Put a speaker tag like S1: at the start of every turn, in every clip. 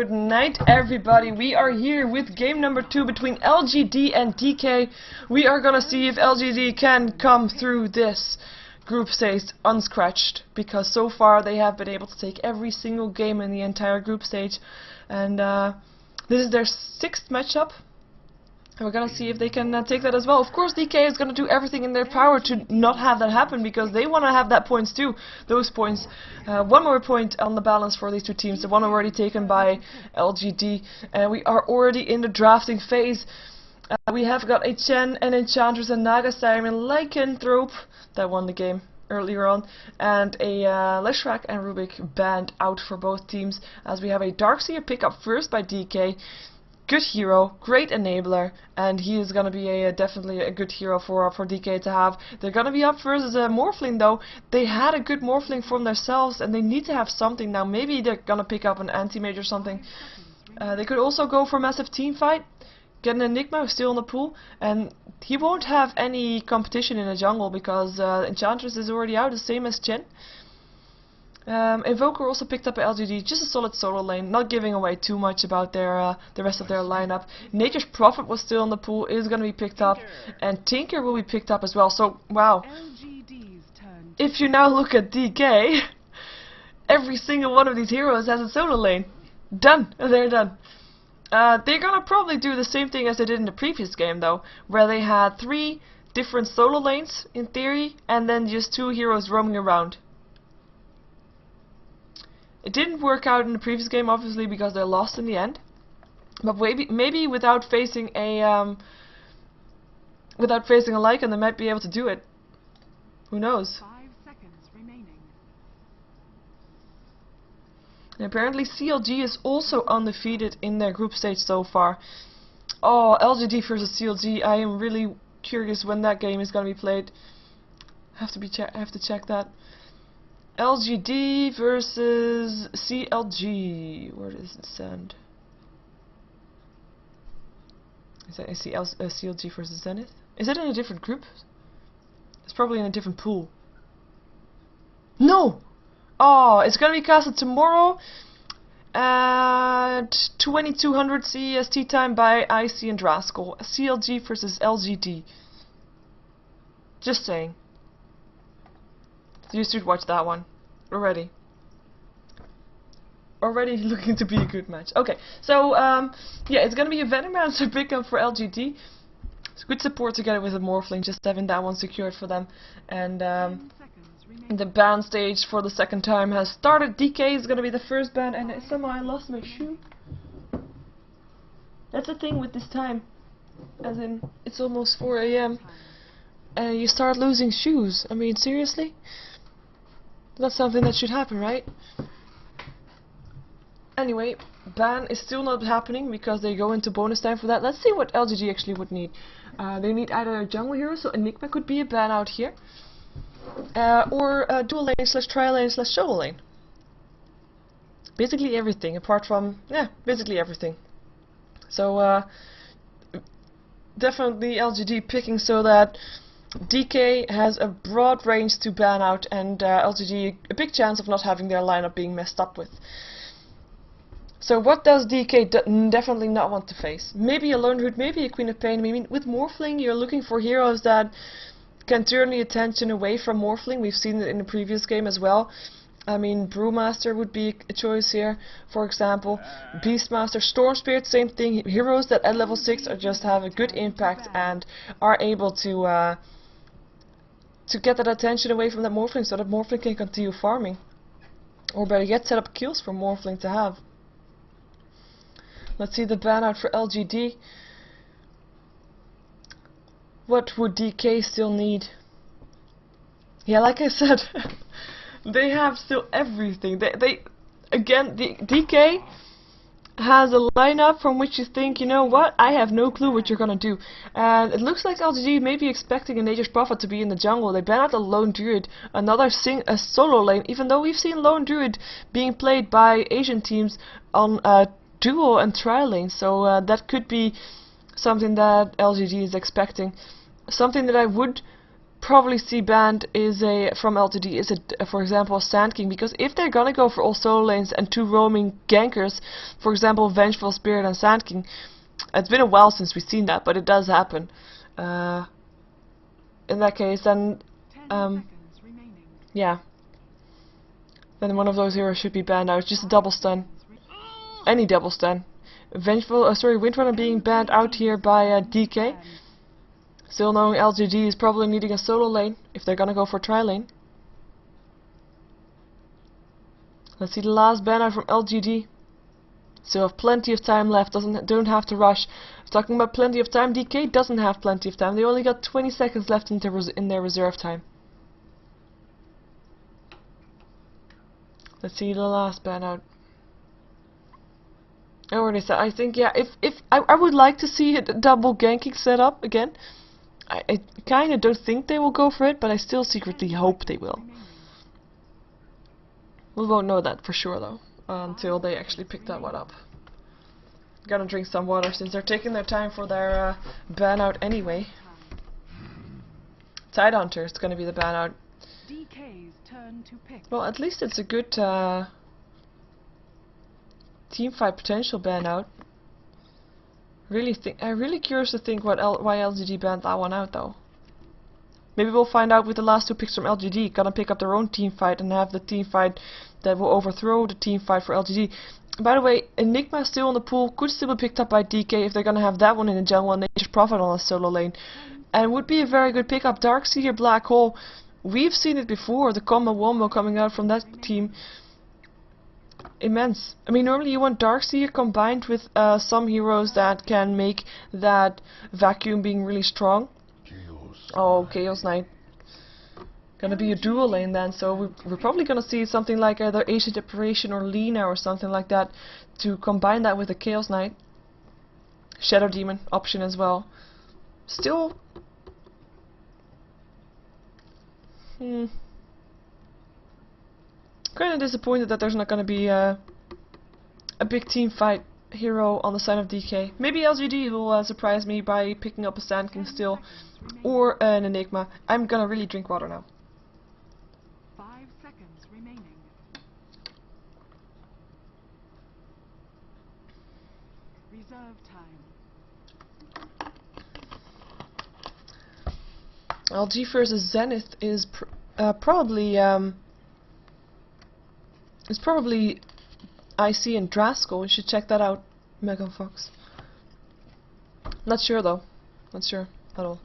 S1: Good night, everybody. We are here with game number 2 between LGD and DK. We are gonna see if LGD can come through this group stage unscratched, because so far they have been able to take every single game in the entire group stage, and this is their 6th matchup. And we're gonna see if they can take that as well. Of course, DK is gonna do everything in their power to not have that happen, because they want to have that points too. Those points, one more point on the balance for these two teams. The one already taken by LGD, and we are already in the drafting phase. We have got a Chen, an Enchantress, a Naga Siren, Lycanthrope that won the game earlier on, and a Leshrac and Rubik banned out for both teams, as we have a Darkseer pick up first by DK. Good hero, great enabler, and he is gonna be definitely a good hero for DK to have. They're gonna be up first as a Morphling though. They had a good Morphling from themselves, and they need to have something now. Maybe they're gonna pick up an anti-mage or something. They could also go for massive team fight, get an Enigma who's still in the pool, and he won't have any competition in the jungle because Enchantress is already out, the same as Chen. Invoker also picked up a LGD, just a solid solo lane, not giving away too much about their the rest of their lineup. Nature's Prophet was still in the pool, is going to be picked up, and Tinker will be picked up as well. So, wow. If you now look at DK, every single one of these heroes has a solo lane. Done. They're done. They're going to probably do the same thing as they did in the previous game though, where they had 3 different solo lanes in theory, and then just 2 heroes roaming around. It didn't work out in the previous game, obviously, because they lost in the end. But maybe without facing a Lycan, they might be able to do it. Who knows?
S2: 5 seconds remaining.
S1: And apparently CLG is also undefeated in their group stage so far. Oh, LGD versus CLG. I am really curious when that game is going to be played. I have to check that. LGD versus CLG. Where does it stand? Is that CLG versus Zenith? Is it in a different group? It's probably in a different pool. No! Oh, it's gonna be casted tomorrow at 2200 CEST time by IC and Rascal. CLG versus LGD. Just saying. You should watch that one. Already looking to be a good match. Okay, so yeah, it's gonna be a Venomancer pickup for LGD. It's good support together with a Morphling, just having that one secured for them. And the ban stage for the 2nd time has started. DK is gonna be the first ban, and somehow I lost my shoe. That's the thing with this time, as in it's almost 4 AM and you start losing shoes. I mean, seriously? That's something that should happen, right? Anyway, ban is still not happening because they go into bonus time for that. Let's see what LGD actually would need. They need either a jungle hero, so Enigma could be a ban out here, or a dual lane / trial lane / solo lane. Basically everything, apart from, yeah, basically everything. So definitely LGD picking so that DK has a broad range to ban out, and LGD a big chance of not having their lineup being messed up with. So what does DK definitely not want to face? Maybe a Lone Root, maybe a Queen of Pain. I mean, with Morphling you're looking for heroes that can turn the attention away from Morphling. We've seen it in the previous game as well. I mean, Brewmaster would be a choice here, for example. Beastmaster, Storm Spirit, same thing. Heroes that at level 6 are just have a good impact and are able to get that attention away from that Morphling, so that Morphling can continue farming. Or better yet, set up kills for Morphling to have. Let's see the ban out for LGD. What would DK still need? Yeah, like I said, they have still everything. Again, DK has a lineup from which you think, you know what, I have no clue what you're gonna do. And it looks like LGD may be expecting a Nature's Prophet to be in the jungle. They ban out a Lone Druid, another solo lane, even though we've seen Lone Druid being played by Asian teams on duo and trial lanes. So that could be something that LGD is expecting. Something that I would probably see banned is from LGD is for example a Sand King, because if they're gonna go for all solo lanes and 2 roaming gankers, for example Vengeful Spirit and Sand King, it's been a while since we've seen that, but it does happen. In that case, then yeah, then one of those heroes should be banned out. It's just a double stun, any double stun. Windrunner being banned out here by DK. Still knowing LGD is probably needing a solo lane if they're gonna go for tri-lane. Let's see the last ban out from LGD. Still have plenty of time left, don't have to rush. Talking about plenty of time, DK doesn't have plenty of time. They only got 20 seconds left in their reserve time. Let's see the last ban out. I already said, I think, yeah, if I would like to see a double ganking set up again. I kinda don't think they will go for it, but I still secretly hope they will. We won't know that for sure though, until they actually pick that one up. Gonna drink some water since they're taking their time for their ban out anyway. Tidehunter is gonna be the ban out. Well, at least it's a good teamfight potential ban out. I'm really curious to think why LGD banned that one out though. Maybe we'll find out with the last 2 picks from LGD. Gonna pick up their own team fight and have the team fight that will overthrow the team fight for LGD. By the way, Enigma still in the pool, could still be picked up by DK if they're gonna have that one in the jungle and Nature's Prophet on a solo lane. And it would be a very good pickup. Darkseer, Black Hole. We've seen it before, the combo wombo coming out from that team. Immense. I mean, normally you want Darkseer combined with some heroes that can make that vacuum being really strong. Oh, Chaos Knight. Gonna be a dual lane then, so we're probably gonna see something like either Ancient Deprivation or Lina or something like that to combine that with the Chaos Knight. Shadow Demon option as well. Still... Kinda disappointed that there's not gonna be a big team fight hero on the side of DK. Maybe LGD will surprise me by picking up a Sand King still, or an Enigma. I'm gonna really drink water now.
S2: 5 seconds remaining. Reserve time.
S1: LG versus Zenith is probably IC and Draskell. You should check that out, Megan Fox. Not sure though. Not sure at all.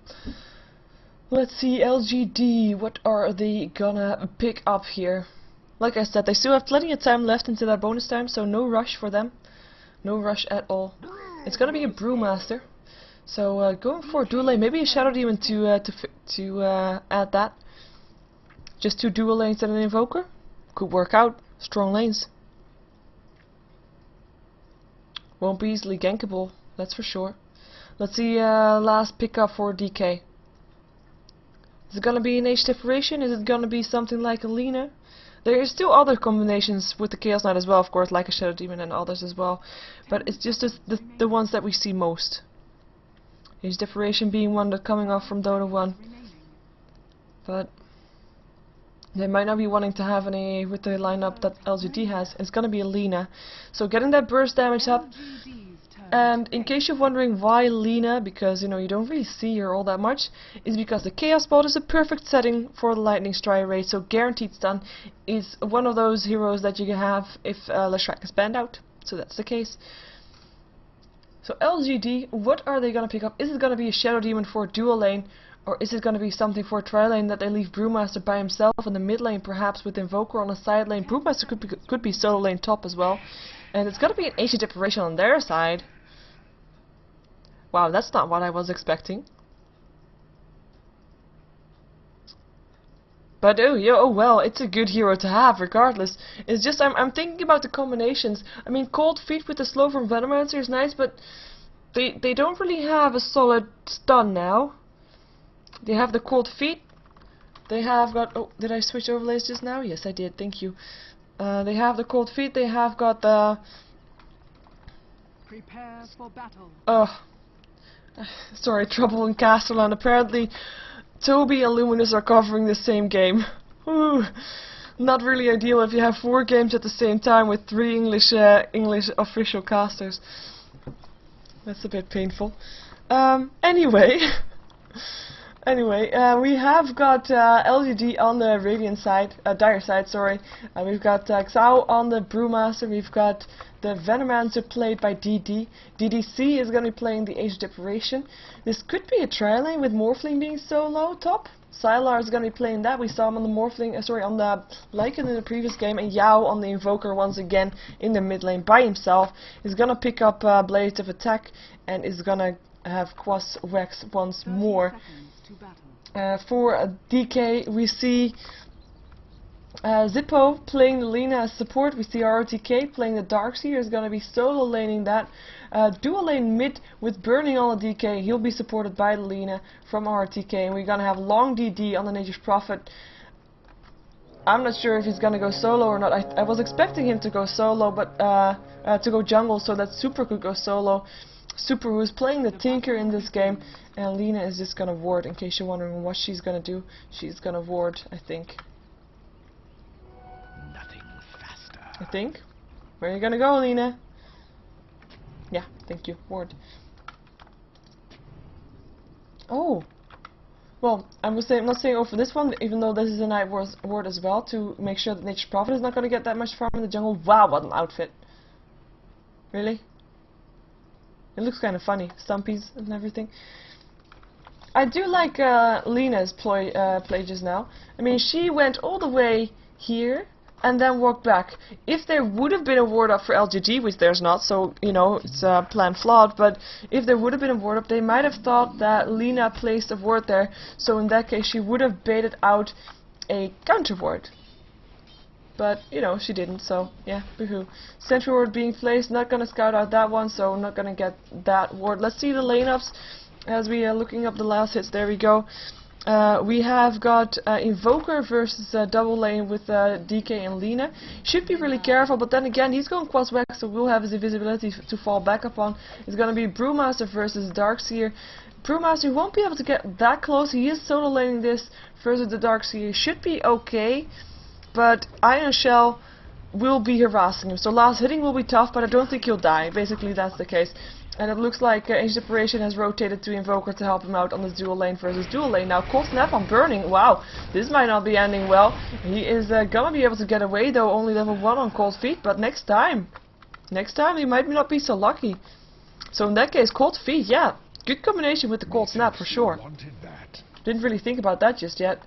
S1: Let's see, LGD, what are they gonna pick up here? Like I said, they still have plenty of time left into their bonus time, so no rush for them. No rush at all. It's gonna be a Brewmaster. So going for a dual lane, maybe a Shadow Demon to add that. Just 2 dual lanes and an Invoker. Could work out. Strong lanes. Won't be easily gankable, that's for sure. Let's see, last pickup for DK. Is it gonna be an Age Deprivation? Is it gonna be something like a Lina? There are still other combinations with the Chaos Knight as well, of course, like a Shadow Demon and others as well. But it's just the ones that we see most. Age Deprivation being one that's coming off from Dota 1. But they might not be wanting to have any with the lineup that LGD has. It's gonna be a Lina. So getting that burst damage up. And in case you're wondering why Lina, because you know you don't really see her all that much, is because the Chaos Bot is a perfect setting for the Lightning Strike rate. So guaranteed stun is one of those heroes that you can have if Leshrac is banned out. So that's the case. So LGD, what are they gonna pick up? Is it gonna be a Shadow Demon for a dual lane? Or is it going to be something for a tri-lane that they leave Brewmaster by himself in the mid lane, perhaps with Invoker on the side lane? Brewmaster could be solo lane top as well. And it's going to be an Ancient Deprivation on their side. Wow, that's not what I was expecting. But oh well, it's a good hero to have regardless. It's just I'm thinking about the combinations. I mean, Cold Feet with the slow from Venomancer is nice, but they don't really have a solid stun now. They have the Cold Feet. They have got... Oh, did I switch overlays just now? Yes, I did. Thank you. They have the Cold Feet. They have got the...
S2: Prepare for battle.
S1: Sorry, Trouble in Castellan. Apparently, Toby and Luminous are covering the same game. Ooh, not really ideal if you have 4 games at the same time with 3 English official casters. That's a bit painful. Anyway, we have got LGD on the Radiant side, Dire side, sorry. We've got Xao on the Brewmaster. We've got the Venomancer played by DD. DDC is going to be playing the Age of Deprivation. This could be a trial lane with Morphling being so low top. Sylar is going to be playing that. We saw him on the Morphling, on the Lycan in the previous game, and Yao on the Invoker once again in the mid lane by himself. He's going to pick up Blades of Attack and is going to have Quas Wax once more. For DK, we see Zippo playing the Lina as support. We see ROTK playing the Darkseer, is going to be solo laning that. Dual lane mid with Burning on the DK. He'll be supported by the Lina from ROTK, and we're going to have Long DD on the Nature's Prophet. I'm not sure if he's going to go solo or not. I was expecting him to go solo, but to go jungle, so that Super could go solo. Super, who's playing the Tinker in this game, and Lina is just going to ward. In case you're wondering what she's going to do, she's going to ward, I think. I think. Where are you gonna go, Lina? Yeah, thank you. Ward. Oh. Well, I'm not saying oh for this one, even though this is a night ward as well, to make sure that Nature's Prophet is not gonna get that much farm in the jungle. Wow, what an outfit. Really? It looks kind of funny. Stumpies and everything. I do like Lina's play just now. I mean, she went all the way here and then walked back. If there would have been a ward up for LGD, which there's not, so, you know, it's plan flawed, but if there would have been a ward up, they might have thought that Lina placed a ward there, so in that case she would have baited out a counter ward. But, you know, she didn't, so, yeah, boohoo. Sentry ward being placed, not gonna scout out that one, so not gonna get that ward. Let's see the lane ups as we are looking up the last hits. There we go. We have got Invoker versus double lane with DK and Lina. Should be really careful, but then again, he's going Quas Wax, so we'll have his invisibility to fall back upon. It's going to be Brewmaster versus Darkseer. Brewmaster won't be able to get that close. He is solo laning this versus the Darkseer. Should be okay, but Iron Shell will be harassing him. So last hitting will be tough, but I don't think he'll die. Basically, that's the case. And it looks like Age of Deprivation has rotated to Invoker to help him out on this dual lane versus dual lane. Now, Cold Snap on Burning. Wow, this might not be ending well. He is gonna be able to get away, though, only level 1 on Cold Feet, but next time he might not be so lucky. So in that case, Cold Feet, yeah, good combination with the Cold Snap for sure. Didn't really think about that just yet.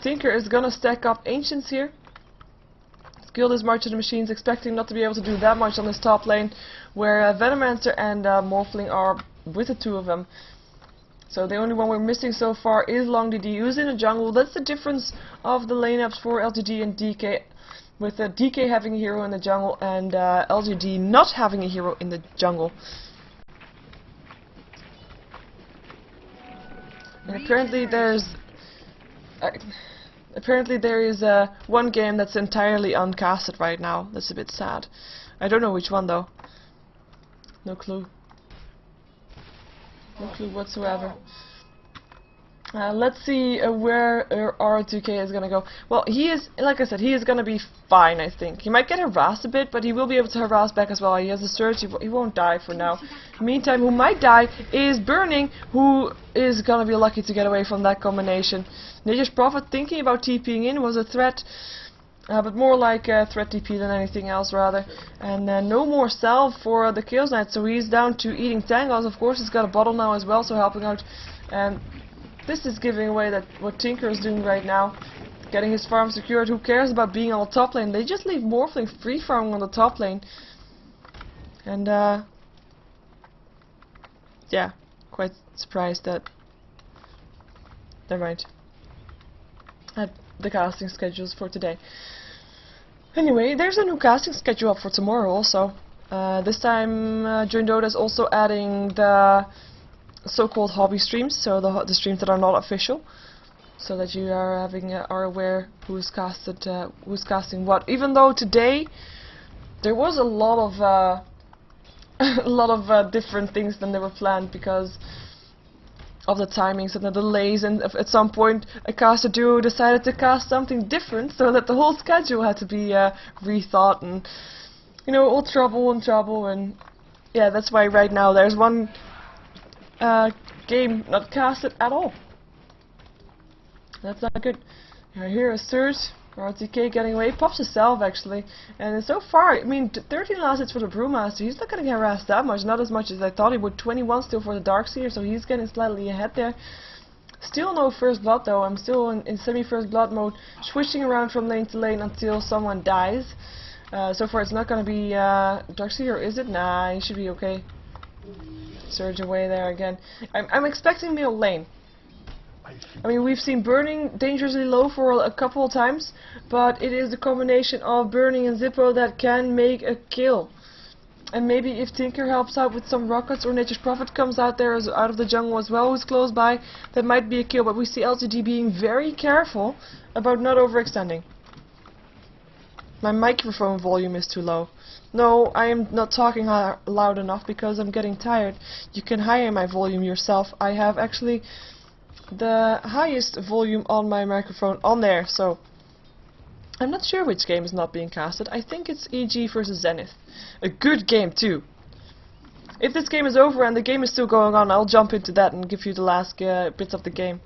S1: Tinker is gonna stack up Ancients here. Skill this March of the Machines, expecting not to be able to do that much on this top lane, where Venomancer and Morphling are with the two of them. So the only one we're missing so far is Long DD, who's in the jungle. That's the difference of the lane ups for LGD and DK, with DK having a hero in the jungle and LGD not having a hero in the jungle. And apparently there is one game that's entirely uncasted right now. That's a bit sad. I don't know which one though. No clue. No clue whatsoever. Let's see where R2K is gonna go. Well, he is, like I said, he is gonna be fine, I think. He might get harassed a bit, but he will be able to harass back as well. He has a surge, he won't die for now. Meantime, who might die is Burning, who is gonna be lucky to get away from that combination. Nature's Prophet thinking about TPing in was a threat, but more like a threat TP than anything else, rather. And no more salve for the Chaos Knight, so he's down to eating tangles. Of course, he's got a bottle now as well, so helping out. This is giving away that what Tinker is doing right now, getting his farm secured. Who cares about being on the top lane? They just leave Morphling free farming on the top lane. And yeah, quite surprised that. Never mind. At the casting schedules for today. Anyway, there's a new casting schedule up for tomorrow also. This time, Join Dota is also adding the so-called hobby streams, so the streams that are not official, so that you are aware who's casting what. Even though today there was a lot of different things than they were planned, because of the timings and the delays, and at some point a caster duo decided to cast something different, so that the whole schedule had to be rethought, and you know, all trouble and trouble, and yeah, that's why right now there's one game not casted at all. That's not good. Here is Surge, RTK getting away, pops himself actually, and so far, I mean, 13 last hits for the Brewmaster, he's not gonna get harassed that much, not as much as I thought he would. 21 still for the Darkseer, so he's getting slightly ahead there. Still no first blood though, I'm still in semi-first blood mode, switching around from lane to lane until someone dies. So far it's not gonna be Darkseer, is it? Nah, he should be okay. Surge away there again. I'm expecting middle lane. I mean, we've seen Burning dangerously low for a couple of times, but it is the combination of Burning and Zippo that can make a kill. And maybe if Tinker helps out with some rockets, or Nature's Prophet comes out there out of the jungle as well, who's close by, that might be a kill. But we see LGD being very careful about not overextending. My microphone volume is too low. No, I am not talking loud enough because I'm getting tired. You can higher my volume yourself. I have actually the highest volume on my microphone on there, so I'm not sure which game is not being casted. I think it's EG versus Zenith. A good game too. If this game is over and the game is still going on, I'll jump into that and give you the last bits of the game.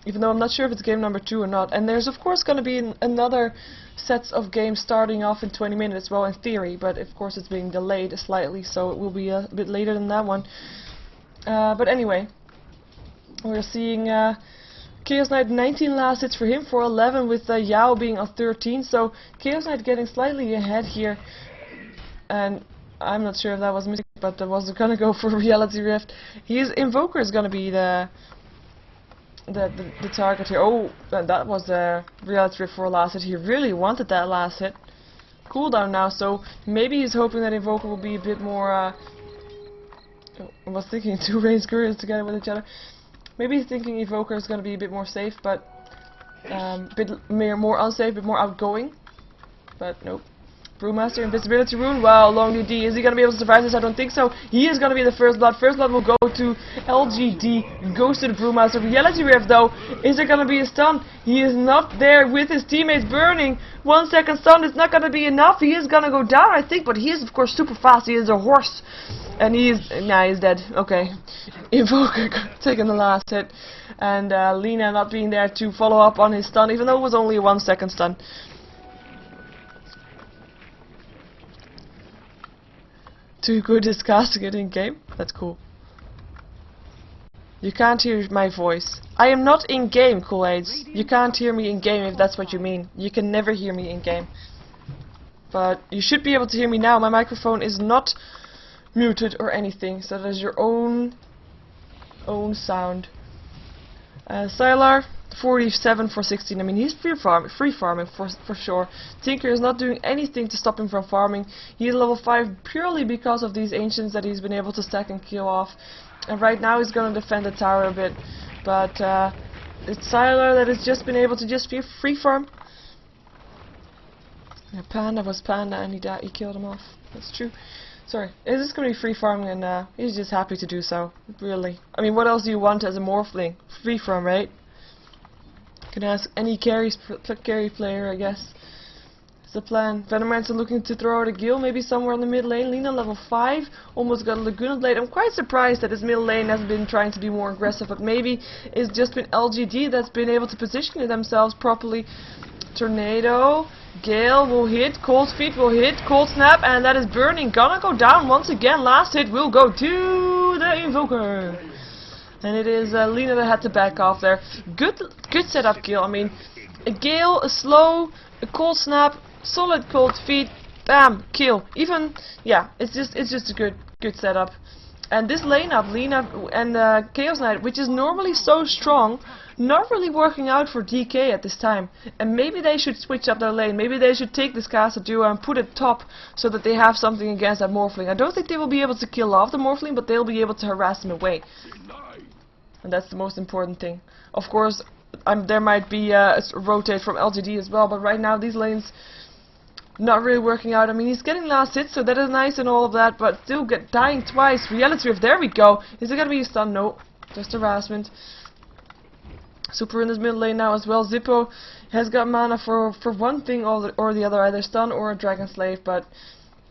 S1: Even though I'm not sure if it's game number 2 or not. And there's of course going to be another sets of games starting off in 20 minutes, well in theory, but of course it's being delayed slightly, so it will be a bit later than that one. But anyway, we're seeing Chaos Knight 19 last hits for him, for 11 with Yao being on 13, so Chaos Knight getting slightly ahead here. And I'm not sure if that was missing, but I was gonna go for Reality Rift. Invoker is gonna be the target here. Oh, that was the Reality Rift for a last hit. He really wanted that last hit. Cooldown now, so maybe he's hoping that Invoker will be a bit more I was thinking two ranged couriers together with each other. Maybe he's thinking Evoker is going to be a bit more safe, but a bit more unsafe, a bit more outgoing. But nope. Brewmaster, Invisibility Rune. Wow, long DD. Is he going to be able to survive this? I don't think so. He is going to be the first blood. First blood will go to LGD. Goes to the Brewmaster. Reality Rift though. Is there going to be a stun? He is not there with his teammates burning. 1 second stun is not going to be enough. He is going to go down, I think, but he is of course super fast. He is a horse. And he's dead. Okay. Invoker taking the last hit. And Lina not being there to follow up on his stun, even though it was only a 1 second stun. Too good is casting it in game? That's cool. You can't hear my voice. I am not in game, Kool-Aids. You can't hear me in game if that's what you mean. You can never hear me in game. But you should be able to hear me now. My microphone is not muted or anything, so that is your own sound. Sylar, 47 for 16. I mean, he's free farming for sure. Tinker is not doing anything to stop him from farming. He is level 5 purely because of these ancients that he's been able to stack and kill off. And right now he's going to defend the tower a bit. But it's Sylar that has just been able to just be free farm. Yeah, Panda was Panda and he killed him off. That's true. Sorry, is this going to be free farming, and he's just happy to do so, really. I mean, what else do you want as a Morphling? Free farm, right? Can ask any carry player, I guess. It's the plan. Venomancer looking to throw out a Gil, maybe somewhere in the mid lane. Lina level 5, almost got a Laguna Blade. I'm quite surprised that his middle lane has been trying to be more aggressive, but maybe it's just been LGD that's been able to position themselves properly. Tornado, Gale will hit, Cold Feet will hit, Cold Snap, and that is Burning. Gonna go down once again. Last hit will go to the Invoker. And it is Lina that had to back off there. Good setup, Gale. I mean, a Gale, a slow, a Cold Snap, solid Cold Feet, bam, kill. Even, yeah, it's just a good setup. And this lineup, Lina and Chaos Knight, which is normally so strong, not really working out for DK at this time. And maybe they should switch up their lane. Maybe they should take this caster duo and put it top so that they have something against that Morphling. I don't think they will be able to kill off the Morphling, but they'll be able to harass him away. And that's the most important thing. Of course, there might be a rotate from LGD as well, but right now these lanes not really working out. I mean, he's getting last hits, so that is nice and all of that, but still dying twice. Reality Rift, there we go. Is it gonna be a stun? No, just harassment. Super in his mid lane now as well. Zippo has got mana for one thing or the other, either stun or a Dragon Slave, but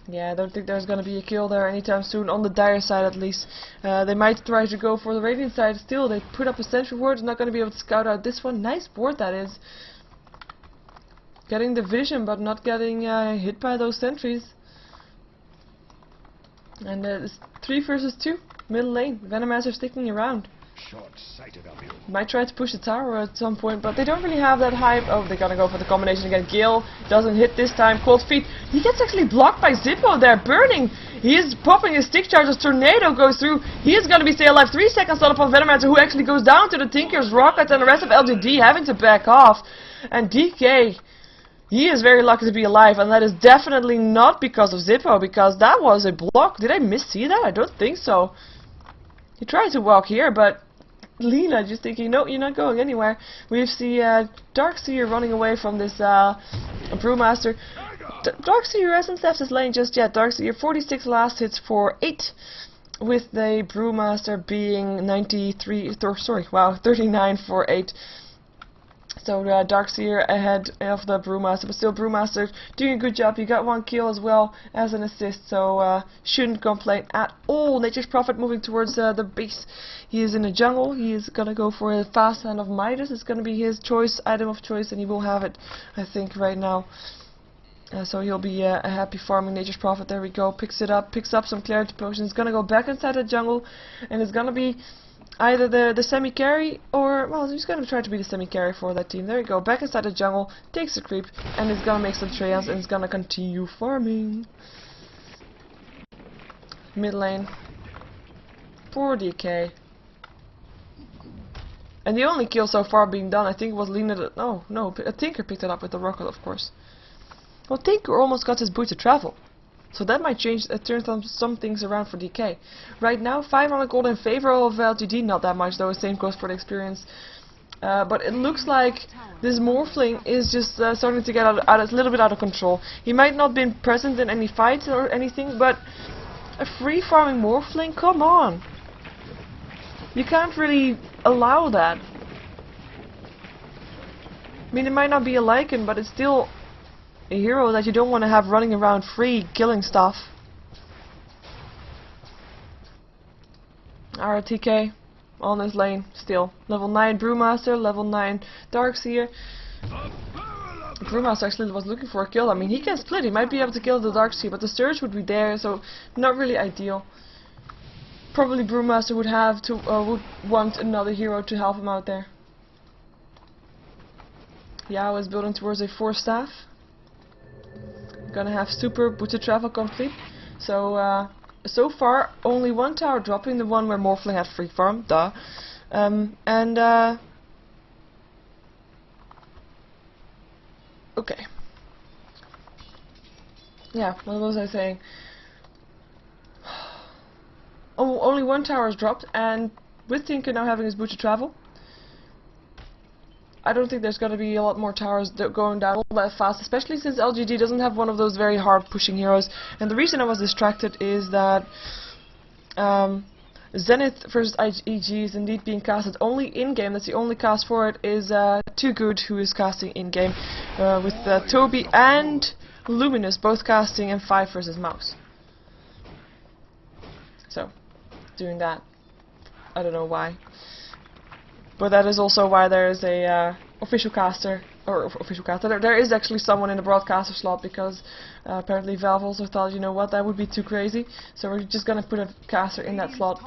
S1: yeah, I don't think there's gonna be a kill there anytime soon, on the Dire side at least. They might try to go for the Radiant side still. They put up a sentry ward, not gonna be able to scout out this one. Nice board that is. Getting the vision, but not getting hit by those sentries. And it's 3 versus 2, middle lane. Venomancer sticking around.
S3: Short-sighted of you.
S1: Might try to push the tower at some point, but they don't really have that hype. Oh, they're gonna go for the combination again. Gale doesn't hit this time. Cold Feet. He gets actually blocked by Zippo there, burning. He is popping his stick charges. Tornado goes through. He is gonna be stay alive. 3 seconds on upon Venomancer, who actually goes down to the Tinker's Rockets, and the rest of LGD having to back off. And DK, he is very lucky to be alive, and that is definitely not because of Zippo, because that was a block. Did I miss-see that? I don't think so. He tried to walk here, but Lena just thinking, no, you're not going anywhere. We see Darkseer running away from this Brewmaster. Darkseer hasn't left his lane just yet. Darkseer 46 last hits for 8, with the Brewmaster being 39 for 8. So Darkseer ahead of the Brewmaster, but still Brewmaster doing a good job. He got 1 kill as well as an assist, so shouldn't complain at all. Nature's Prophet moving towards the base. He is in the jungle. He is gonna go for a fast hand of Midas. It's gonna be his item of choice, and he will have it, I think, right now. So he'll be happy farming Nature's Prophet. There we go. Picks it up. Picks up some clarity potions. Gonna go back inside the jungle, and it's gonna be either the semi-carry or, well, he's going to try to be the semi-carry for that team. There you go, back inside the jungle, takes a creep, and he's going to make some trials, and he's going to continue farming. Mid lane. Poor DK. And the only kill so far being done, I think, was Lena. Oh, no, Tinker picked it up with the rocket, of course. Well, Tinker almost got his boot to travel. So that might change, turn some things around for DK. Right now, 500 gold in favor of LGD, not that much though, same goes for the experience. But it looks like this Morphling is just starting to get a little bit out of control. He might not have been present in any fights or anything, but a free farming Morphling, come on! You can't really allow that. I mean, it might not be a Lycan, but it's still a hero that you don't want to have running around free, killing stuff. RTK on this lane still. Level 9 Brewmaster, level 9 Darkseer. Brewmaster actually was looking for a kill. I mean, he can split, he might be able to kill the Darkseer, but the Surge would be there, so not really ideal. Probably Brewmaster would have to would want another hero to help him out there. Yao is building towards a 4 staff. Gonna have super booted travel complete. So so far only 1 tower dropping, the one where Morphling had free farm, duh. Okay. Yeah, what was I saying? Oh, only 1 tower is dropped, and with Tinker now having his booted travel, I don't think there's going to be a lot more towers going down all that fast, especially since LGD doesn't have one of those very hard pushing heroes. And the reason I was distracted is that Zenith versus EG is indeed being casted only in-game. That's the only cast for it, is Too Good, who is casting in-game, with Toby and Luminous both casting in 5 versus Mouse. So, doing that. I don't know why. But that is also why there is a official caster, or official caster. There is actually someone in the broadcaster slot, because apparently Valve also thought, you know what, that would be too crazy. So we're just gonna put a caster in that slot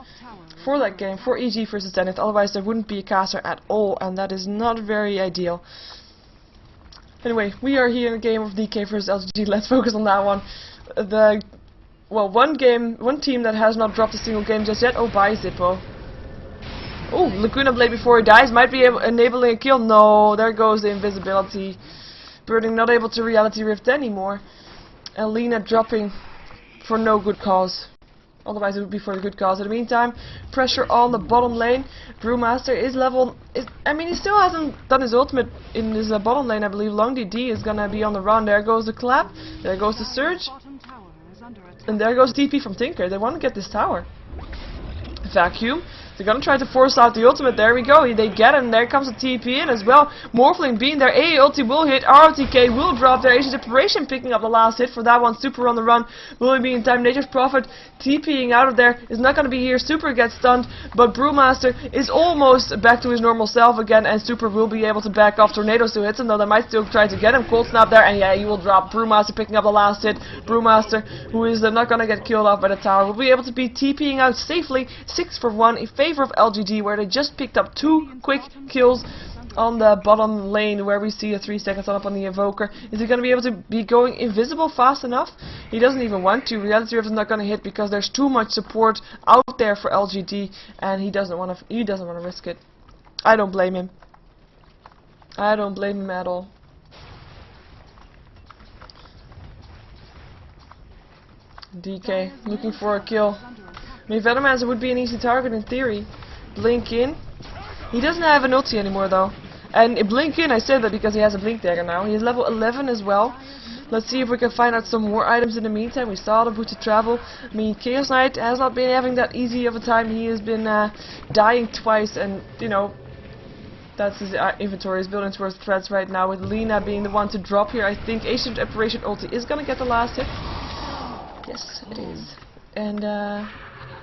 S1: for that game, for EG versus Zenith. Otherwise there wouldn't be a caster at all, and that is not very ideal. Anyway, we are here in a game of DK versus LGD. Let's focus on that one. One team that has not dropped a single game just yet. Oh, bye Zippo. Oh, Laguna Blade before he dies might be enabling a kill. No, there goes the invisibility. Burning not able to reality rift anymore. And Lena dropping for no good cause. Otherwise it would be for a good cause. In the meantime, pressure on the bottom lane. Brewmaster is level... I mean, he still hasn't done his ultimate in his bottom lane, I believe. Long DD is gonna be on the run. There goes the clap. There goes the surge. And there goes TP from Tinker. They want to get this tower. Vacuum. They're gonna try to force out the ultimate. There we go. They get him. There comes the TP in as well. Morphling being there. A ulti will hit. ROTK will drop there. Asian Separation picking up the last hit for that one. Super on the run. Will be in time. Nature's Prophet TPing out of there. Is not gonna be here. Super gets stunned. But Brewmaster is almost back to his normal self again. And Super will be able to back off. Tornado still hits him though. They might still try to get him. Cold Snap there. And yeah, he will drop. Brewmaster picking up the last hit. Brewmaster, who is not gonna get killed off by the tower, will be able to be TPing out safely. 6 for 1 in favor of LGD, where they just picked up 2 quick kills on the bottom lane, where we see a 3 seconds on up on the Invoker. Is he going to be able to be going invisible fast enough? He doesn't even want to. Reality Rift is not going to hit because there's too much support out there for LGD, and he doesn't want to risk it. I don't blame him. I don't blame him at all. DK looking for a kill. I mean, Venomancer would be an easy target in theory. Blink in. He doesn't have an ulti anymore though. And blink in, I said that because he has a blink dagger now. He's level 11 as well. Let's see if we can find out some more items in the meantime. We saw the booted travel. I mean, Chaos Knight has not been having that easy of a time. He has been dying twice, and you know, that's his inventory is building towards threats right now, with Lina being the one to drop here. I think Ancient Operation ulti is gonna get the last hit. Yes, it is. And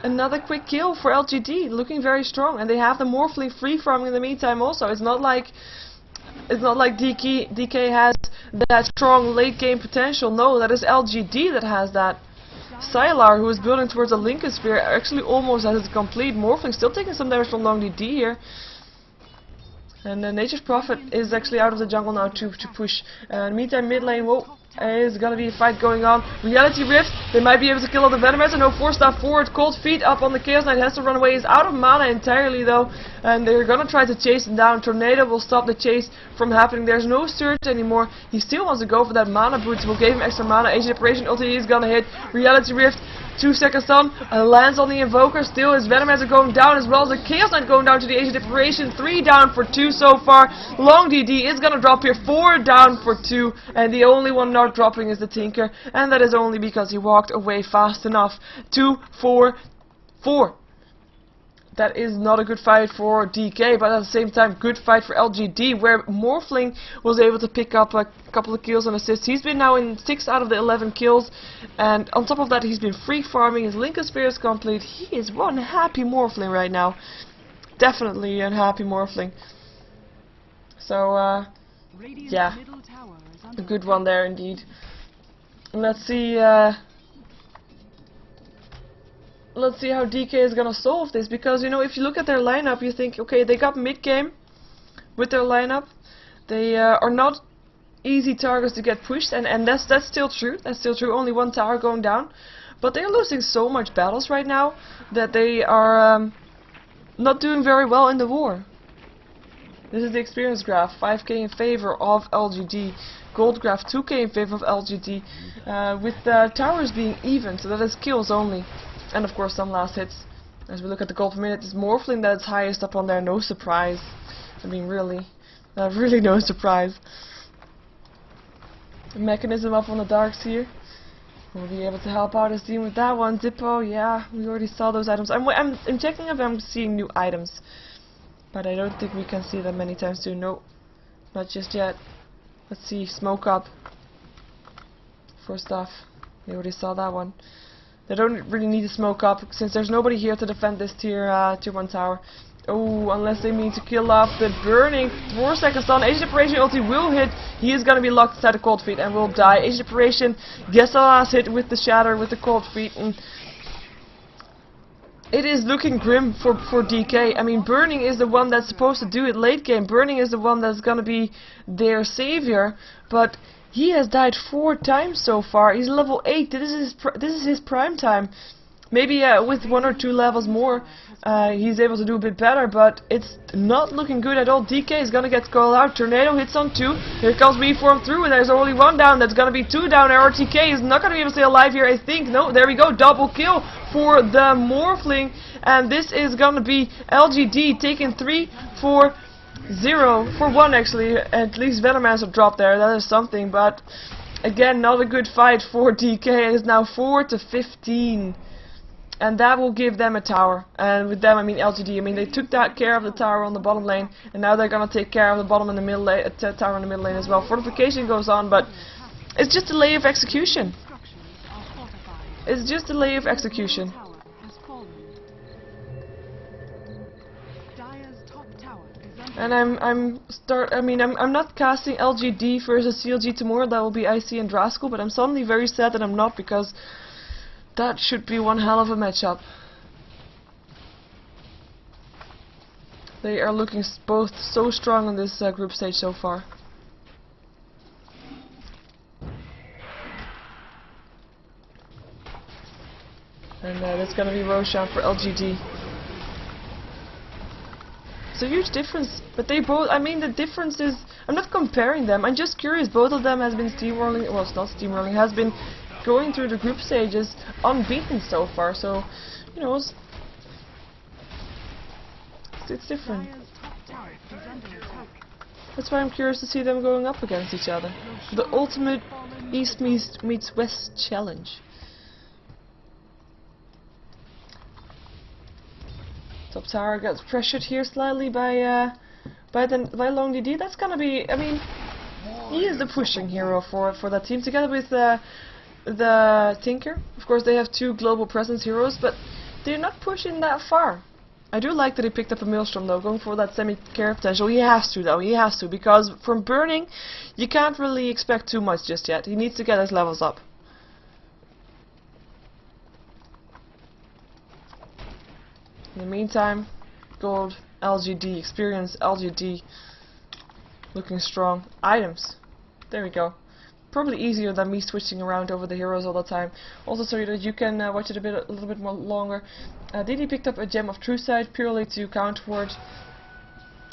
S1: another quick kill for LGD, looking very strong, and they have the Morphling free farming in the meantime also. It's not like DK has that strong late game potential. No, that is LGD that has that. Sylar, who is building towards a Lincoln Spear, actually almost has it complete. Morphling still taking some damage from long DD here. And Nature's Prophet is actually out of the jungle now to push. In the meantime, mid lane, whoa, is gonna be a fight going on. Reality Rift, they might be able to kill all the Venomancer. No 4-star forward. Cold Feet up on the Chaos Knight, has to run away. He's out of mana entirely though, and they're gonna try to chase him down. Tornado will stop the chase from happening. There's no surge anymore. He still wants to go for that mana boots. We'll give him extra mana. Asian Operation ulti is gonna hit. Reality Rift, 2 seconds on, lands on the Invoker. Still his Venomancer going down, as well as the Chaos Knight going down to the Asian Operation. 3 down for 2 so far. Long DD is gonna drop here. 4 down for 2, and the only one not dropping is the Tinker, and that is only because he walked away fast enough. 2, 4, 4. That is not a good fight for DK, but at the same time, good fight for LGD, where Morphling was able to pick up a couple of kills and assists. He's been now in 6 out of the 11 kills, and on top of that, he's been free farming. His Lincoln Spear is complete. He is one happy Morphling right now. Definitely a happy Morphling. So, yeah, a good one there indeed. Let's see how DK is gonna solve this, because you know, if you look at their lineup, you think, okay, they got mid game with their lineup. They are not easy targets to get pushed, and that's still true. That's still true. Only 1 tower going down, but they're losing so much battles right now that they are not doing very well in the war. This is the experience graph. 5k in favor of LGD. Gold graph 2k in favor of LGD, with the towers being even, so that is kills only. And of course some last hits. As we look at the gold per minute, it's Morphling that's highest up on there. No surprise. I mean, really no surprise. Mechanism up on the darks here. We'll be able to help out his team with that one. Zippo, yeah, we already saw those items. I'm checking if I'm seeing new items, but I don't think we can see them anytime soon. No, not just yet. Let's see, smoke up for stuff. We already saw that one. They don't really need to smoke up, since there's nobody here to defend this tier 1 tower. Oh, unless they mean to kill off the burning. 4 seconds on. Asian Operation ulti will hit. He is gonna be locked inside the Cold Feet and will die. Asian Operation gets the last hit with the Shatter, with the Cold Feet, and it is looking grim for DK. I mean, Burning is the one that's supposed to do it late game. Burning is the one that's gonna be their savior, but he has died 4 times so far. He's level 8. This is his prime time. Maybe with 1 or 2 levels more, he's able to do a bit better, but it's not looking good at all. DK is gonna get called out. Tornado hits on 2. Here comes me form through, and there's only 1 down. That's gonna be 2 down. RTK is not gonna be able to stay alive here, I think. No, there we go. Double kill for the Morphling, and this is gonna be LGD taking 3-4-0 for 1 actually. At least Venomance have dropped there, that is something, but again not a good fight for DK. It is now 4-15. And that will give them a tower. And with them I mean LGD. I mean they took that care of the tower on the bottom lane, and now they're gonna take care of the bottom and the middle lane, tower in the middle lane as well. Fortification goes on, but it's just a delay of execution. It's just a delay of execution. And I'm not casting LGD versus CLG tomorrow. That will be IC and Draskell, but I'm suddenly very sad that I'm not, because that should be one hell of a matchup. They are looking both so strong in this group stage so far. And that's gonna be Roshan for LGD. It's a huge difference, but they both, I mean the difference is, I'm not comparing them, I'm just curious. Both of them has been steamrolling, well it's not steamrolling, has been going through the group stages unbeaten so far, so you know it's different. That's why I'm curious to see them going up against each other. The ultimate East meets West challenge. Top tower gets pressured here slightly by Long DD. That's gonna be, I mean, he is the pushing hero for that team together with the Tinker. Of course they have 2 global presence heroes, but they're not pushing that far. I do like that he picked up a Maelstrom though, going for that semi-care potential. He has to though, he has to, because from Burning you can't really expect too much just yet. He needs to get his levels up. In the meantime, gold, LGD, experience, LGD, looking strong. Items, there we go. Probably easier than me switching around over the heroes all the time. Also so that you can watch it a little bit more longer. DD picked up a Gem of True Sight purely to counterward.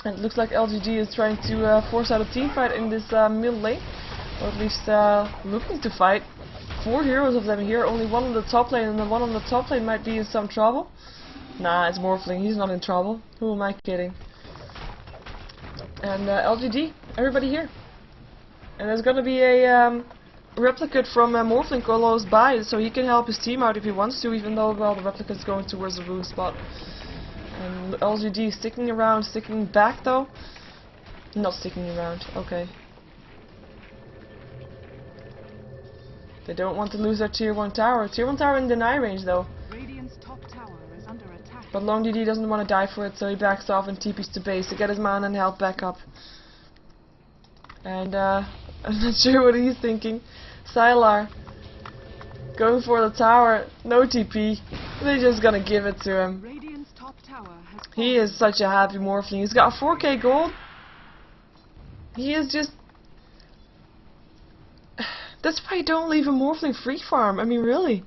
S1: And it looks like LGD is trying to force out a team fight in this middle lane. Or at least looking to fight. 4 heroes of them here, only one on the top lane, and the one on the top lane might be in some trouble. Nah, it's Morphling, he's not in trouble. Who am I kidding? And LGD, everybody here. And there's gonna be a replicate from Morphling close by, so he can help his team out if he wants to, even though, well, the replicate's going towards the rune spot. And LGD sticking around, sticking back though. Not sticking around, okay. They don't want to lose their tier 1 tower. Tier 1 tower in deny range though. But Long DD doesn't want to die for it, so he backs off and TPs to base to get his mana and health back up. And I'm not sure what he's thinking. Sylar going for the tower, no TP. They're just gonna give it to him. He is such a happy Morphling. He's got 4k gold. He is just... That's why you don't leave a Morphling free farm. I mean, really.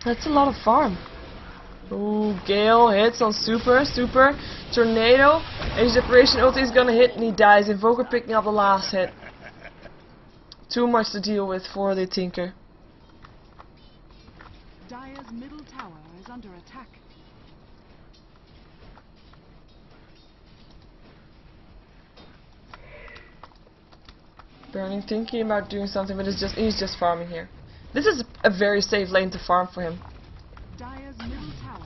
S1: That's a lot of farm. Ooh, Gale hits on Super. Tornado. Age Separation ulti is gonna hit and he dies. Invoker picking up the last hit. Too much to deal with for the Tinker.
S2: Dire's middle tower is under attack.
S1: Burning thinking about doing something, but he's just farming here. This is a very safe lane to farm for him.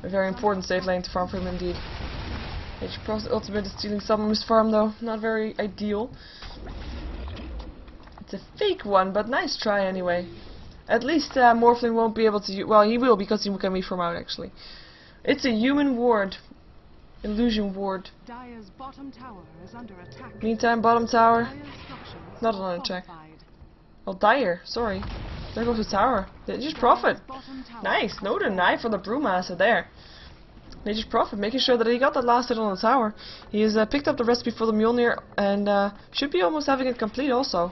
S1: A very important safe lane to farm for him indeed. Age Pro's ultimate is stealing some of his farm though, not very ideal. It's a fake one, but nice try anyway. At least Morphling won't be able to well, he will, because he can reform out actually. It's a human ward. Illusion ward.
S2: Dire's bottom tower is under attack.
S1: Meantime, bottom tower not on attack. Oh, Dire, sorry. There goes the tower. Nature's Prophet. Nice, no deny for the Brewmaster there. Nature's Prophet, making sure that he got that last hit on the tower. He has picked up the recipe for the Mjolnir and should be almost having it complete also.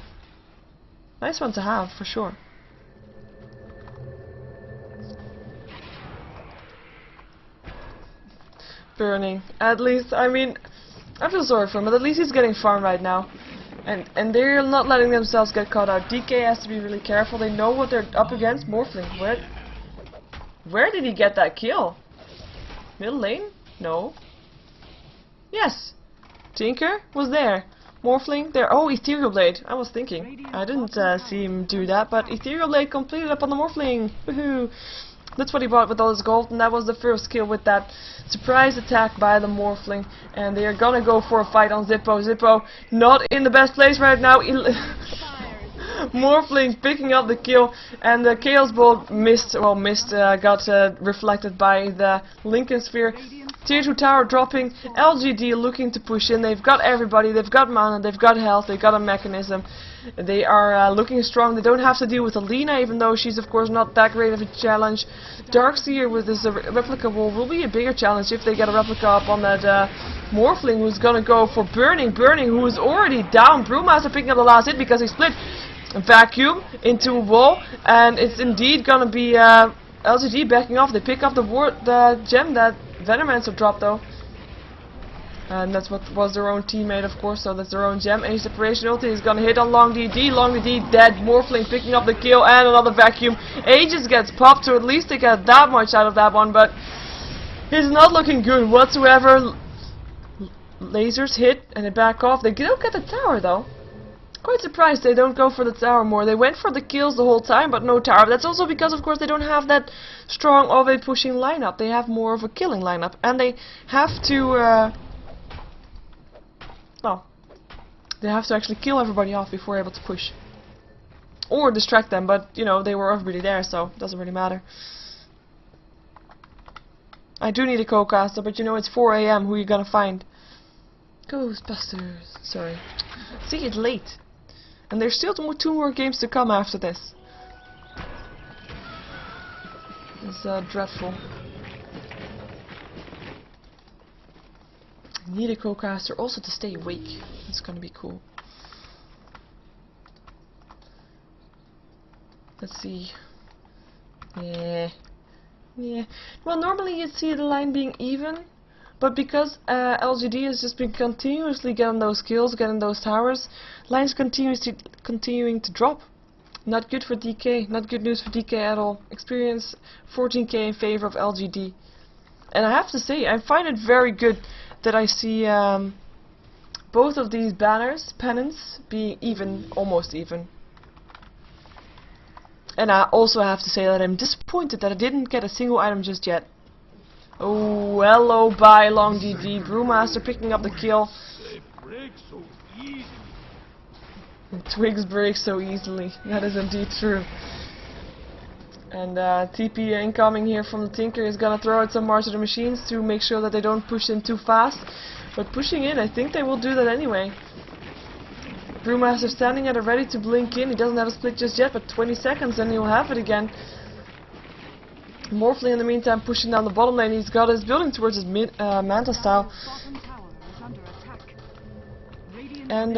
S1: Nice one to have, for sure. Burning. At least, I mean, I feel sorry for him, but at least he's getting farmed right now. And they're not letting themselves get caught out. DK has to be really careful. They know what they're up against. Morphling. What? Where did he get that kill? Middle lane? No. Yes. Tinker was there. Morphling there. Oh, Ethereal Blade. I was thinking. I didn't see him do that, but Ethereal Blade completed up on the Morphling. Woohoo! That's what he bought with all his gold, and that was the first kill with that surprise attack by the Morphling. And they are gonna go for a fight on Zippo. Zippo not in the best place right now. Morphling picking up the kill, and the Chaos Bolt got reflected by the Lincoln Sphere. Tier 2 tower dropping, LGD looking to push in. They've got everybody, they've got mana, they've got health, they've got a mechanism. They are looking strong. They don't have to deal with Alina, even though she's of course not that great of a challenge. Darkseer with this replica wall will be a bigger challenge if they get a replica up on that Morphling, who's gonna go for Burning. Burning, who is already down. Brewmaster picking up the last hit because he split Vacuum into a wall, and it's indeed gonna be LGD backing off. They pick up the gem that Venomancer dropped though. And that's what was their own teammate, of course, so that's their own gem. Any separation ulti is gonna hit on Long DD. Long DD dead. Morphling picking up the kill and another vacuum. Aegis gets popped, so at least they get that much out of that one, but it's not looking good whatsoever. Lasers hit and they back off. They don't get the tower though. Quite surprised they don't go for the tower more. They went for the kills the whole time, but no tower. That's also because, of course, they don't have that strong of a pushing lineup. They have more of a killing lineup, and they have to, they have to actually kill everybody off before able to push. Or distract them, but, you know, they were already there, so it doesn't really matter. I do need a co-caster, but you know, it's 4 AM, who you gonna find? Ghostbusters. Sorry. See, it's late. And there's still two more games to come after this. It's dreadful. I need a co-caster also to stay awake. It's gonna be cool. Let's see. Yeah. Well, normally you'd see the line being even, but because LGD has just been continuously getting those kills, getting those towers, lines continuing to drop. Not good for DK, not good news for DK at all. Experience 14k in favor of LGD. And I have to say, I find it very good that I see both of these pennants being even, almost even. And I also have to say that I'm disappointed that I didn't get a single item just yet. Oh, hello, bye, Long DD. Brewmaster picking up the kill.
S3: They break so easily.
S1: Twigs break so easily. That is indeed true. And TP incoming here from the Tinker is gonna throw out some March of the Machines to make sure that they don't push in too fast. But pushing in, I think they will do that anyway. Brewmaster standing at it ready to blink in. He doesn't have a split just yet, but 20 seconds and he'll have it again. Morphling in the meantime pushing down the bottom lane. He's got his building towards his Manta style. And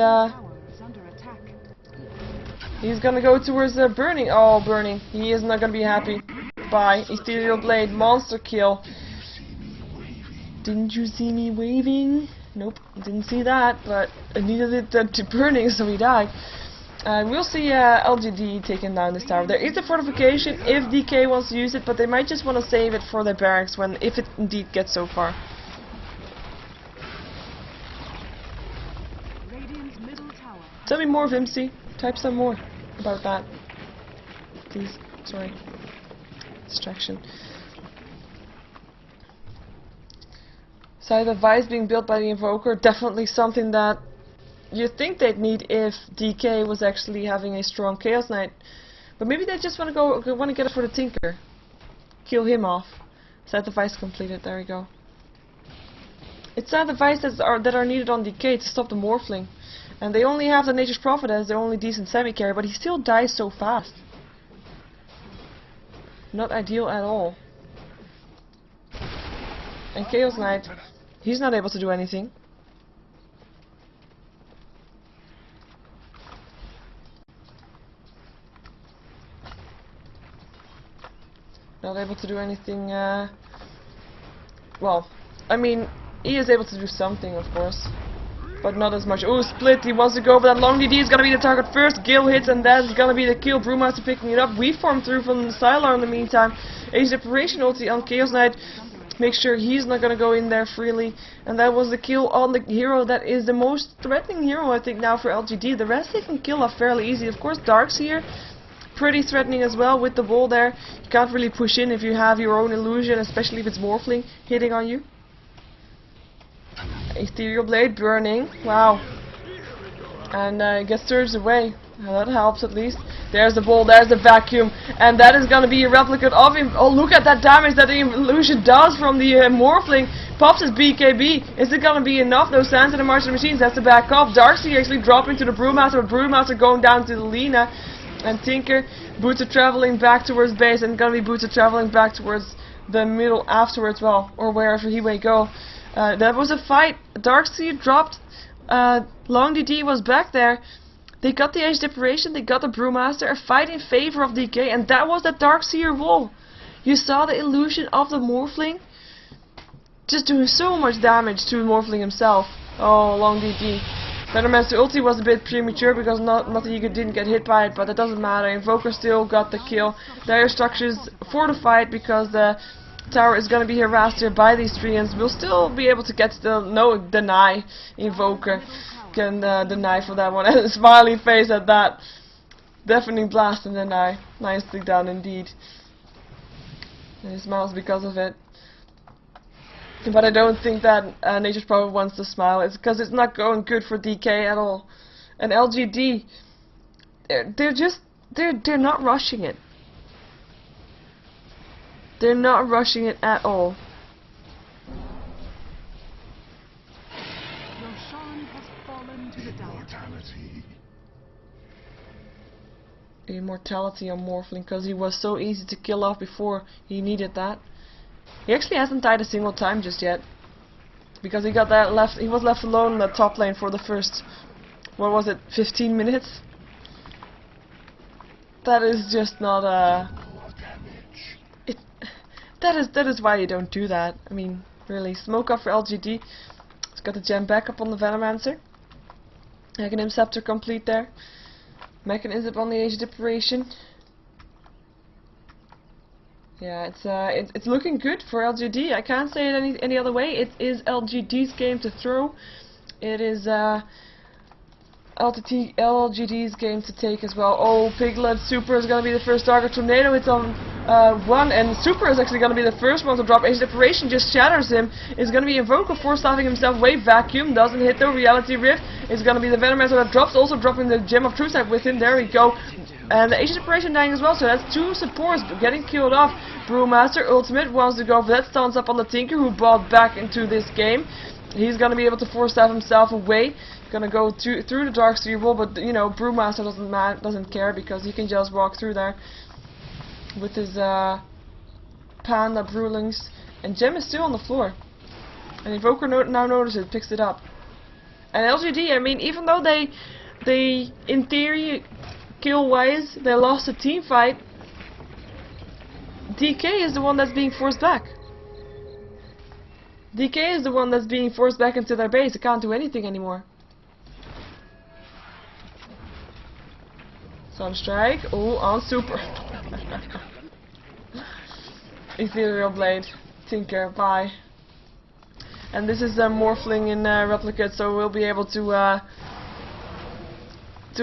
S1: he's gonna go towards Burning. Oh, Burning. He is not gonna be happy. Bye. Ethereal Blade. Monster kill. Didn't you see me waving? Nope. Didn't see that, but I needed it to Burning, so he died. We'll see LGD taking down this tower. There is a fortification if DK wants to use it, but they might just want to save it for their barracks if it indeed gets so far. Tell me more, Vimsy. Type some more about that. Please. Sorry. Distraction. Side advice being built by the Invoker. Definitely something that you think they'd need if DK was actually having a strong Chaos Knight. But maybe they just want to get it for the Tinker. Kill him off. Side device completed. There we go. It's side devices that are needed on DK to stop the Morphling. And they only have the Nature's Prophet as their only decent semi-carry, but he still dies so fast. Not ideal at all. And Chaos Knight, he's not able to do anything. Not able to do anything, well, I mean, he is able to do something, of course. but not as much. Oh, split, he wants to go for that long DD, is gonna be the target first, Gil hits, and that's gonna be the kill. Brewmaster picking it up, we form through from the sideline in the meantime. Age Separation ulti on Chaos Knight, make sure he's not gonna go in there freely, and that was the kill on the hero that is the most threatening hero I think now for LGD. The rest they can kill off fairly easy. Of course Dark's here, pretty threatening as well with the wall there. You can't really push in if you have your own illusion, especially if it's Morphling hitting on you. Ethereal Blade burning, wow. And gets surged away. That helps at least. There's the ball, there's the vacuum, and that is gonna be a replicate of him. Oh, look at that damage that the illusion does from the Morphling. Pops his BKB. Is it gonna be enough? No Sands in the Martian Machines has to back off. Darcy actually dropping to the Brewmaster, but Brewmaster going down to the Lina. And Tinker, Boots are traveling back towards base, and gonna be Boots are traveling back towards the middle afterwards, well, or wherever he may go. That was a fight. Darkseer dropped. Long DD was back there. They got the Age Separation, they got the Brewmaster, a fight in favor of DK, and that was the Darkseer wall. You saw the illusion of the Morphling just doing so much damage to Morphling himself. Oh, Long DD. Venommancer ulti was a bit premature because not that he didn't get hit by it, but that doesn't matter. Invoker still got the kill. Dire structures fortified because the tower is going to be harassed here by these treants. We'll still be able to get deny. Invoker can deny for that one. And a smiley face at that. Deafening blast and deny. Nicely done indeed. And he smiles because of it. But I don't think that Nature's probably wants to smile. It's because it's not going good for DK at all. And LGD, they're not rushing it. They're not rushing it at all.
S2: Roshan has fallen to the
S3: Immortality.
S1: Immortality on Morphling, because he was so easy to kill off before he needed that. He actually hasn't died a single time just yet, because he got that left. He was left alone in the top lane for the first, what was it, 15 minutes? That is just not that is why you don't do that. I mean, really, smoke up for LGD. He's got the gem back up on the Venomancer. Mechanism Scepter complete there. Mechanism on the Age Separation. Yeah, it's looking good for LGD. I can't say it any other way. It is LGD's game to throw. It is LGD's game to take as well. Oh, Piglet Super is gonna be the first target. Tornado hits on one, and Super is actually gonna be the first one to drop. Age Separation just shatters him. It's gonna be Invoker force staffing himself away. Vacuum doesn't hit though. Reality Rift is gonna be the Venomancer that drops, also dropping the Gem of Truth Type with him. There we go. And the Age Separation dying as well, so that's two supports getting killed off. Brewmaster Ultimate wants to go for that, stance up on the Tinker, who bought back into this game. He's gonna be able to force staff himself away. Gonna go through the Darkseer wall, but you know, Brewmaster doesn't care because he can just walk through there with his Panda Brewlings. And Gem is still on the floor. And Invoker now notices it, picks it up. And LGD, I mean, even though they in theory, kill-wise, they lost a team fight, DK is the one that's being forced back. DK is the one that's being forced back into their base. They can't do anything anymore. Sunstrike. Oh, on Super. Ethereal Blade. Tinker. Bye. And this is a Morphling in Replicate, so we'll be able to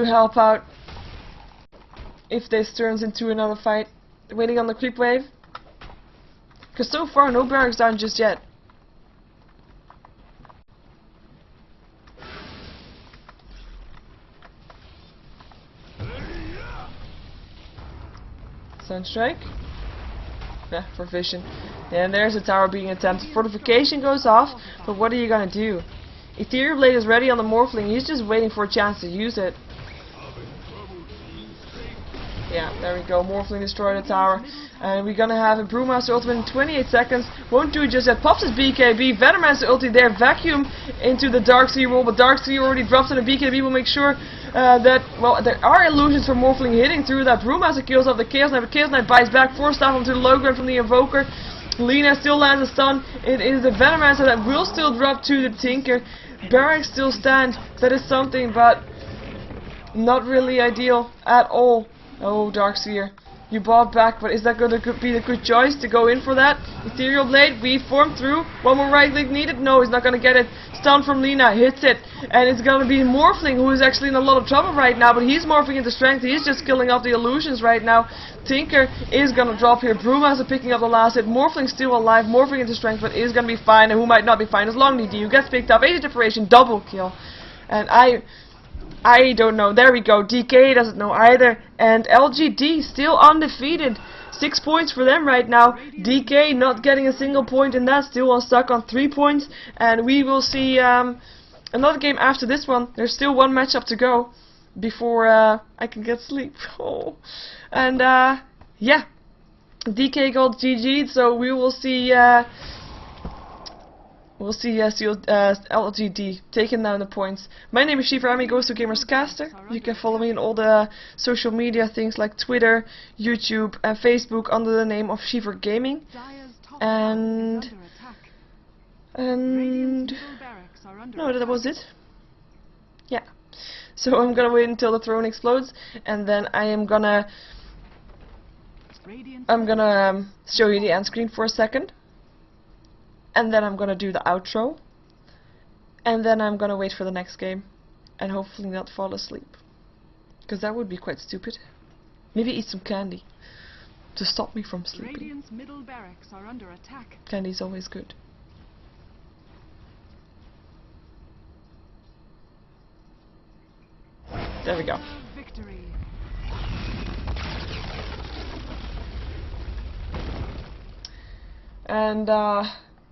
S1: help out if this turns into another fight. Waiting on the creep wave. Because so far, no barracks down just yet. Sunstrike. Yeah, for vision. And there's a tower being attempted. Fortification goes off, but what are you gonna do? Ethereal Blade is ready on the Morphling. He's just waiting for a chance to use it. Yeah, there we go. Morphling destroyed the tower. And we're gonna have a Brewmaster ultimate in 28 seconds. Won't do it just yet. Pops his BKB. Venomancer ulti there. Vacuum into the Darkseer wall. But Darkseer already drops in a BKB. Will make sure that, well, there are illusions for Morphling hitting through that. Brewmaster kills off the Chaos Knight. But Chaos Knight bites back. Force staff onto the low ground from the Invoker. Lina still lands a stun. It is the Venomancer that will still drop to the Tinker. Barracks still stand. That is something, but not really ideal at all. Oh, Darkseer. You bought back, but is that going to be the good choice to go in for that? Ethereal Blade, we form through. One more right click needed. No, he's not going to get it. Stun from Lina, hits it. And it's going to be Morphling, who is actually in a lot of trouble right now, but he's morphing into strength. He's just killing off the illusions right now. Tinker is going to drop here. Brewmaster picking up the last hit. Morphling still alive, morphing into strength, but is going to be fine. And who might not be fine as long as DU gets picked up. 80 Deprivation, double kill. And I don't know. There we go. DK doesn't know either. And LGD still undefeated. 6 points for them right now. DK not getting a single point in that. Still stuck on 3 points. And we will see another game after this one. There's still one matchup to go before I can get sleep. Oh. And yeah. DK got GG'd. So we will see... We'll see LGD taking down the points. My name is Sheever, I'm a GoToGamerscaster. You can follow me on all the social media things like Twitter, YouTube and Facebook under the name of SheeverGaming. And no, that was it. Yeah. So I'm gonna wait until the throne explodes, and then I'm gonna show you the end screen for a second. And then I'm gonna do the outro. And then I'm gonna wait for the next game. And hopefully not fall asleep. Because that would be quite stupid. Maybe eat some candy. To stop me from sleeping.
S2: Radiant's middle barracks are under attack.
S1: Candy's always good. There we go.
S2: Victory.
S1: And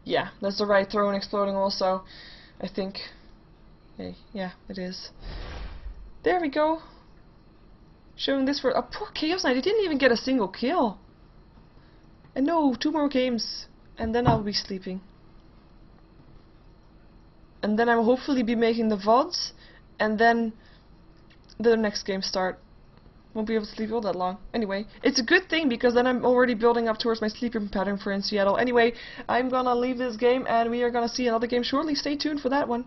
S1: yeah, that's the right throne exploding also, I think. Hey, yeah, it is. There we go. Showing this for... Oh, poor Chaos Knight, he didn't even get a single kill. And no, 2 more games. And then I'll be sleeping. And then I'll hopefully be making the VODs. And then the next game start. Won't be able to sleep all that long. Anyway, it's a good thing because then I'm already building up towards my sleeping pattern for in Seattle. Anyway, I'm gonna leave this game and we are gonna see another game shortly. Stay tuned for that one.